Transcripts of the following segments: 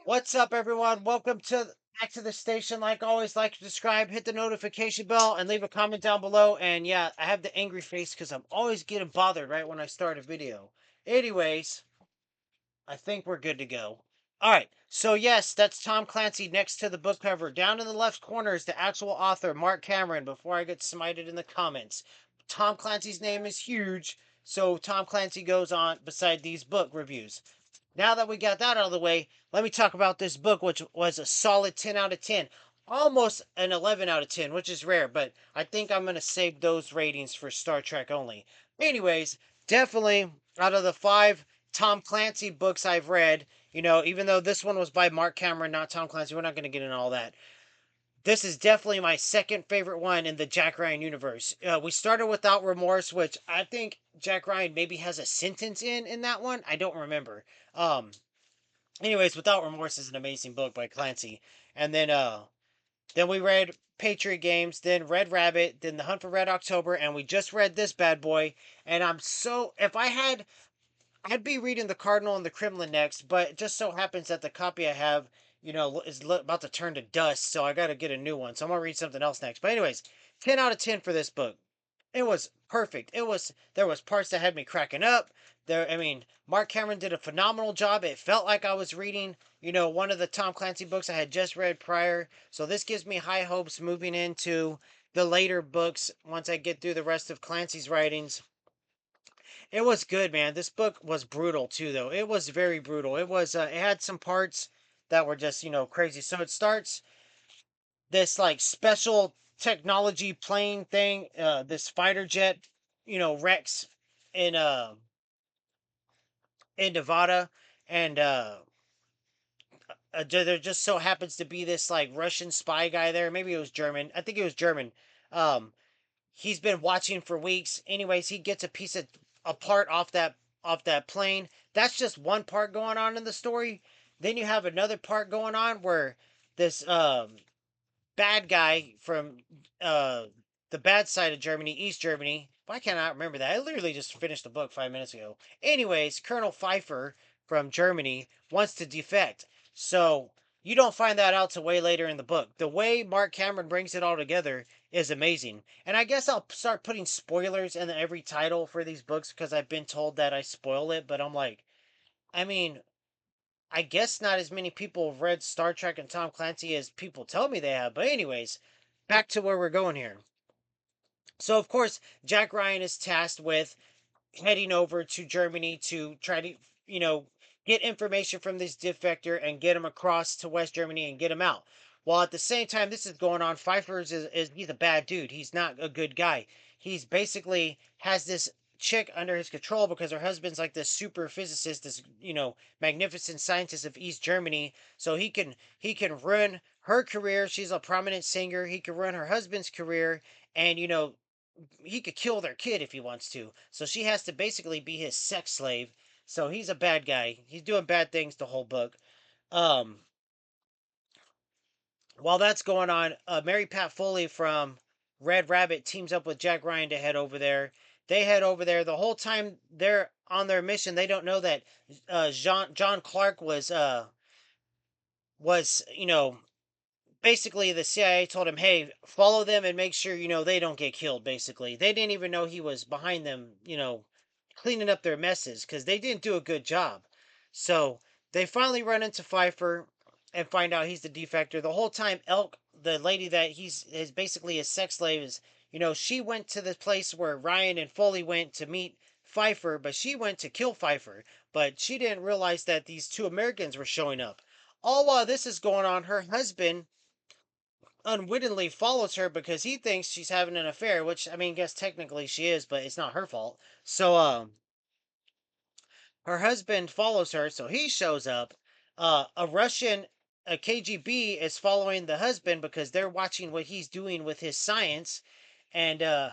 What's up, everyone? Welcome to back to the station. Like always, like, subscribe, hit the notification bell, and leave a comment down below. And yeah, I have the angry face because I'm always getting bothered right when I start a video. Anyways, I think we're good to go. All right. So yes, that's Tom Clancy next to the book cover. Down in the left corner is the actual author, Mark Cameron. Before I get smited in the comments, Tom Clancy's name is huge. So Tom Clancy goes on beside these book reviews. Now that we got that out of the way, let me talk about this book, which was a solid 10 out of 10. Almost an 11 out of 10, which is rare, but I think I'm going to save those ratings for Star Trek only. Anyways, definitely out of the five Tom Clancy books I've read, even though this one was by Mark Cameron, not Tom Clancy, we're not going to get into all that. This is definitely my second favorite one in the Jack Ryan universe. We started Without Remorse, which I think Jack Ryan maybe has a sentence in that one. I don't remember. Um, Anyways, Without Remorse is an amazing book by Clancy. And then we read Patriot Games, then Red Rabbit, then The Hunt for Red October, and we just read this bad boy. And I'm so if I had I'd be reading The Cardinal and the Kremlin next, but it just so happens that the copy I have, is about to turn to dust, so I got to get a new one. So I'm gonna read something else next. But anyways, 10 out of 10 for this book. It was perfect. There was parts that had me cracking up. Mark Cameron did a phenomenal job. It felt like I was reading, one of the Tom Clancy books I had just read prior. So this gives me high hopes moving into the later books once I get through the rest of Clancy's writings. It was good, man. This book was brutal too, though. It was very brutal. It had some parts that were just, crazy. So it starts this like special technology plane thing, this fighter jet, wrecks in uh in Nevada, and there just so happens to be this like Russian spy guy there. Maybe it was German. I think it was German. Um, he's been watching for weeks. Anyways, he gets a part off that plane. That's just one part going on in the story. Then you have another part going on where this bad guy from uh the bad side of Germany, East Germany. Why can't I remember that? I literally just finished the book 5 minutes ago. Anyways, Colonel Pfeiffer from Germany wants to defect. So you don't find that out till way later in the book. The way Mark Cameron brings it all together is amazing. And I guess I'll start putting spoilers in every title for these books because I've been told that I spoil it, but I'm like, I mean, I guess not as many people have read Star Trek and Tom Clancy as people tell me they have. But anyways, back to where we're going here. So of course, Jack Ryan is tasked with heading over to Germany to try to, you know, get information from this defector and get him across to West Germany and get him out. While at the same time this is going on, Pfeiffer's is he's a bad dude. He's not a good guy. He's basically has this chick under his control because her husband's like this super physicist, this magnificent scientist of East Germany. So he can ruin her career. She's a prominent singer. He can ruin her husband's career, and he could kill their kid if he wants to. So she has to basically be his sex slave. So he's a bad guy. He's doing bad things the whole book. Um, while that's going on, Mary Pat Foley from Red Rabbit teams up with Jack Ryan to head over there. They head over there. The whole time they're on their mission, they don't know that John Clark was basically the CIA told him, "Hey, follow them and make sure they don't get killed." Basically, they didn't even know he was behind them, cleaning up their messes because they didn't do a good job. So they finally run into Pfeiffer and find out he's the defector. The whole time, Elk, the lady that he's is basically his sex slave, is she went to the place where Ryan and Foley went to meet Pfeiffer, but she went to kill Pfeiffer. But she didn't realize that these two Americans were showing up. All while this is going on, her husband unwittingly follows her because he thinks she's having an affair, which I mean, guess technically she is, but it's not her fault. So her husband follows her, so he shows up. A KGB is following the husband because they're watching what he's doing with his science, and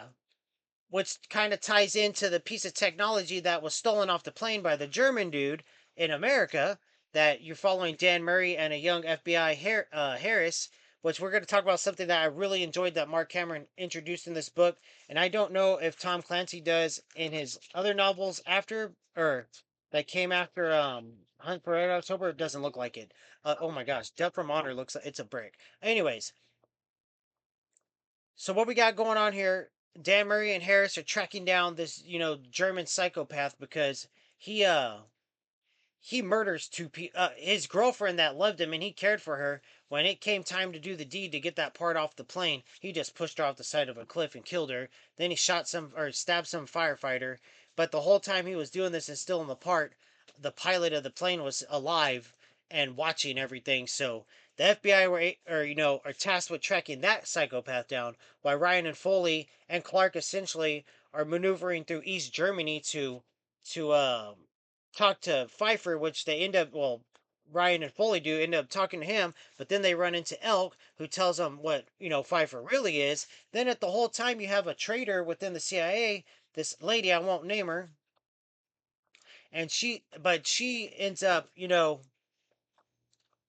which kind of ties into the piece of technology that was stolen off the plane by the German dude in America. That you're following Dan Murray and a young FBI Harris, which we're going to talk about something that I really enjoyed that Mark Cameron introduced in this book. And I don't know if Tom Clancy does in his other novels after or that came after Hunt for Red October. It doesn't look like it. Oh my gosh, Death from Honor looks like it's a brick. Anyways, so what we got going on here? Dan Murray and Harris are tracking down this, German psychopath because he he murders his girlfriend that loved him and he cared for her. When it came time to do the deed to get that part off the plane, he just pushed her off the side of a cliff and killed her. Then he shot some or stabbed some firefighter. But the whole time he was doing this and still in the part, the pilot of the plane was alive and watching everything. So the FBI are tasked with tracking that psychopath down, while Ryan and Foley and Clark essentially are maneuvering through East Germany to talk to Pfeiffer, which they end up, well, Ryan and Foley do end up talking to him, but then they run into Elk, who tells them what, Pfeiffer really is. Then at the whole time, you have a traitor within the CIA, this lady, I won't name her, and but she ends up,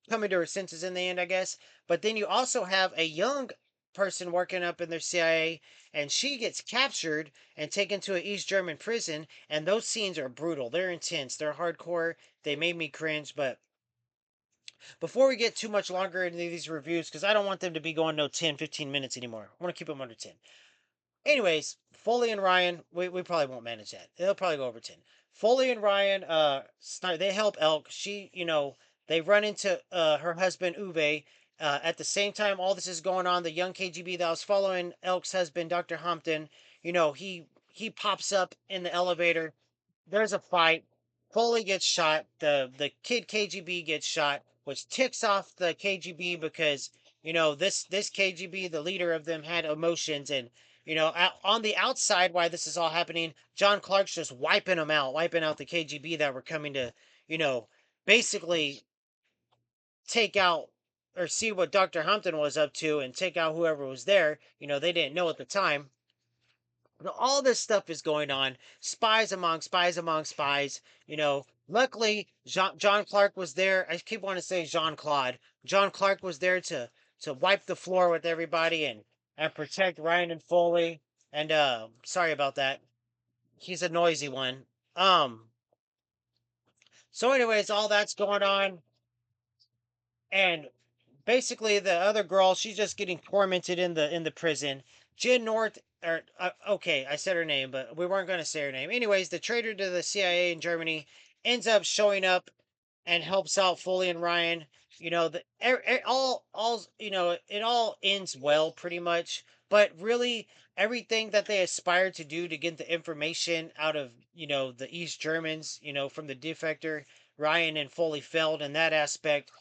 coming to her senses in the end, I guess. But then you also have a young person working up in their CIA, and she gets captured and taken to an East German prison. And those scenes are brutal. They're intense. They're hardcore. They made me cringe. But before we get too much longer into these reviews, because I don't want them to be going no 10, 15 minutes anymore. I want to keep them under 10. Anyways, Foley and Ryan, we probably won't manage that. They'll probably go over 10. Foley and Ryan, they help Elk. They run into her husband Uwe. At the same time, all this is going on. The young KGB that was following Elk's husband, Dr. Hampton, he pops up in the elevator. There's a fight. Foley gets shot. The kid KGB gets shot, which ticks off the KGB because this KGB, the leader of them, had emotions. And on the outside, why this is all happening, John Clark's just wiping out the KGB that were coming to you know basically take out or see what Dr. Hampton was up to and take out whoever was there. They didn't know at the time. All this stuff is going on. Spies among spies among spies. Luckily, John Clark was there. I keep wanting to say Jean Claude. John Clark was there to wipe the floor with everybody and protect Ryan and Foley. And sorry about that. He's a noisy one. Um. So, anyways, all that's going on, and basically the other girl, she's just getting tormented in the prison. Jen North, or okay, I said her name, but we weren't going to say her name. Anyways, the traitor to the CIA in Germany ends up showing up and helps out Foley and Ryan. It all ends well pretty much, but really everything that they aspired to do to get the information out of the East Germans, from the defector, Ryan and Foley failed in that aspect.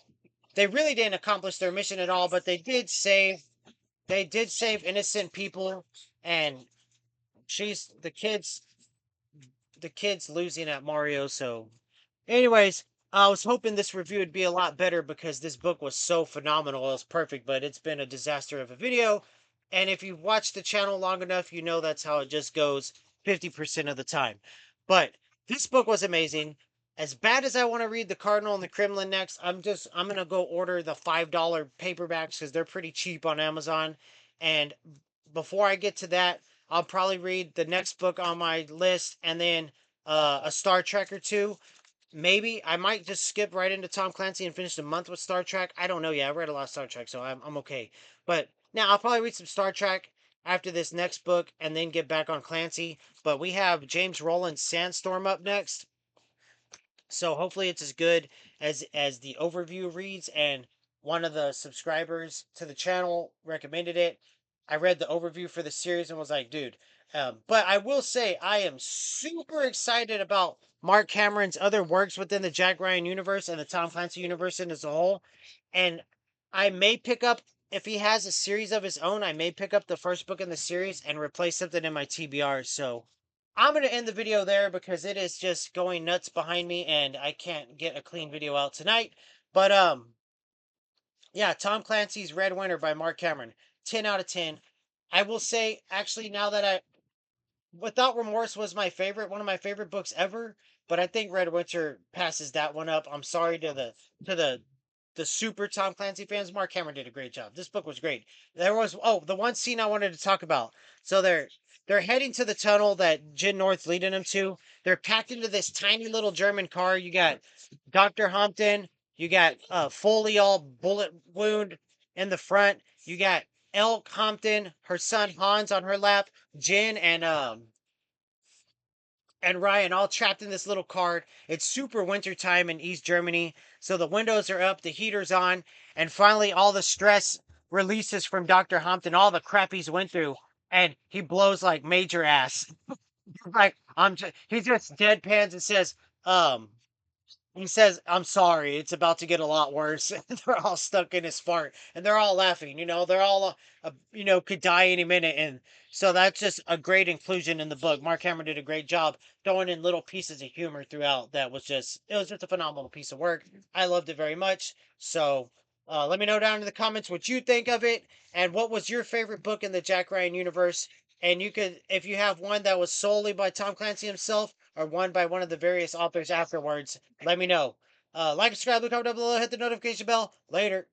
They really didn't accomplish their mission at all, but they did save innocent people. And she's the kids losing at Mario. So anyways, I was hoping this review would be a lot better because this book was so phenomenal. It was perfect, but it's been a disaster of a video. And if you've watched the channel long enough, you know that's how it just goes 50% of the time. But this book was amazing. As bad as I want to read The Cardinal and the Kremlin next, I'm gonna go order the $5 paperbacks because they're pretty cheap on Amazon. And before I get to that, I'll probably read the next book on my list and then a Star Trek or two. Maybe I might just skip right into Tom Clancy and finish the month with Star Trek. I don't know yet. I read a lot of Star Trek, so I'm okay. But now I'll probably read some Star Trek after this next book and then get back on Clancy. But we have James Rowland's Sandstorm up next. So hopefully it's as good as the overview reads. And one of the subscribers to the channel recommended it. I read the overview for the series and was like, dude. But I will say I am super excited about Mark Cameron's other works within the Jack Ryan universe and the Tom Clancy universe as a whole. And I may pick up, if he has a series of his own, I may pick up the first book in the series and replace something in my TBR. So I'm going to end the video there because it is just going nuts behind me and I can't get a clean video out tonight. But yeah, Tom Clancy's Red Winter by Mark Cameron. 10 out of 10. I will say actually now that Without Remorse was one of my favorite books ever, but I think Red Winter passes that one up. I'm sorry to the the super Tom Clancy fans, Mark Cameron did a great job. This book was great. There was the one scene I wanted to talk about. So they're heading to the tunnel that Jin North's leading them to. They're packed into this tiny little German car. You got Dr. Humpton, you got Foley all bullet wound in the front. You got Elk Humpton, her son Hans on her lap, Jin and Ryan all trapped in this little car. It's super winter time in East Germany, so the windows are up, the heater's on, and finally all the stress releases from Dr. Hampton, all the crap he's went through, and he blows like major ass. Like he just deadpans and says, um, he says, "I'm sorry, it's about to get a lot worse." And they're all stuck in his fart, and they're all laughing. They're all, could die any minute, and so that's just a great inclusion in the book. Mark Hamill did a great job throwing in little pieces of humor throughout. It was just a phenomenal piece of work. I loved it very much. So, let me know down in the comments what you think of it, and what was your favorite book in the Jack Ryan universe. And you could, if you have one that was solely by Tom Clancy himself, or one by one of the various authors afterwards, let me know. Like, subscribe, comment down below, hit the notification bell. Later.